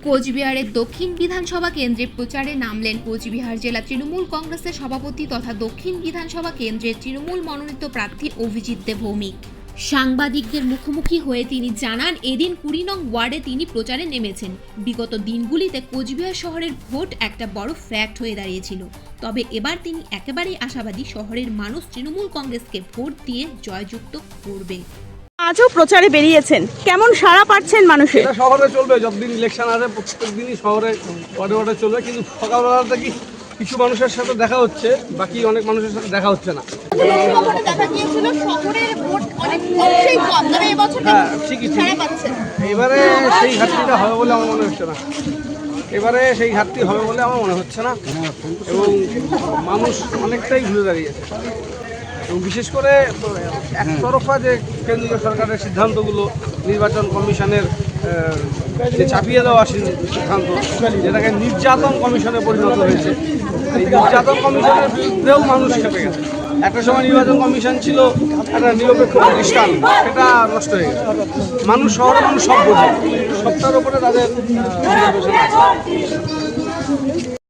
কোচবিহারের দক্ষিণ বিধানসভা কেন্দ্রে প্রচারে নামলেন কোচবিহার জেলা তৃণমূল কংগ্রেসের সভাপতি তথা দক্ষিণ বিধানসভা কেন্দ্রের তৃণমূল মনোনীত প্রার্থী অভিজিৎ দে ভৌমিক। সাংবাদিকদের মুখোমুখি হয়ে তিনি জানান, এদিন 20 নং ওয়ার্ডে তিনি প্রচারে নেমেছেন। বিগত দিনগুলিতে কোচবিহার শহরের ভোট একটা বড় ফ্যাক্ট হয়ে দাঁড়িয়েছিল, তবে এবার তিনি একেবারেই আশাবাদী শহরের মানুষ তৃণমূল কংগ্রেসকে ভোট দিয়ে জয়যুক্ত করবে। আজও প্রচারে বেরিয়েছেন, কেমন সাড়া পাচ্ছেন মানুষের? এটা শহরে চলবে, যতদিন ইলেকশন আছে প্রত্যেক দিনই শহরে ওয়ার্ডে চলবে, কিন্তু সকালবেলা থেকে কিছু মানুষের সাথে দেখা হচ্ছে, বাকি অনেক মানুষের সাথে দেখা হচ্ছে না। হ্যাঁ ঠিকই ঠিক, এবারে সেই ঘাটতিটা হবে বলে আমার মনে হচ্ছে না। এবারে সেই ঘাটতি হবে বলে আমার মনে হচ্ছে না, এবং মানুষ অনেকটাই ঘুরে দাঁড়িয়েছে। এবং বিশেষ করে একতরফা যে কেন্দ্রীয় সরকারের সিদ্ধান্তগুলো, নির্বাচন কমিশনের যে চাপিয়ে দেওয়া সিদ্ধান্ত, যেটাকে নির্যাতন কমিশনে পরিণত হয়েছে, এই নির্যাতন কমিশনের বিরুদ্ধেও মানুষ খেপে গেছে। একটা সময় নির্বাচন কমিশন ছিল একটা নিরপেক্ষ প্রতিষ্ঠান, সেটা নষ্ট হয়ে গেছে। মানুষ, শহরের মানুষ সব বোঝে, সবটার উপরে তাদের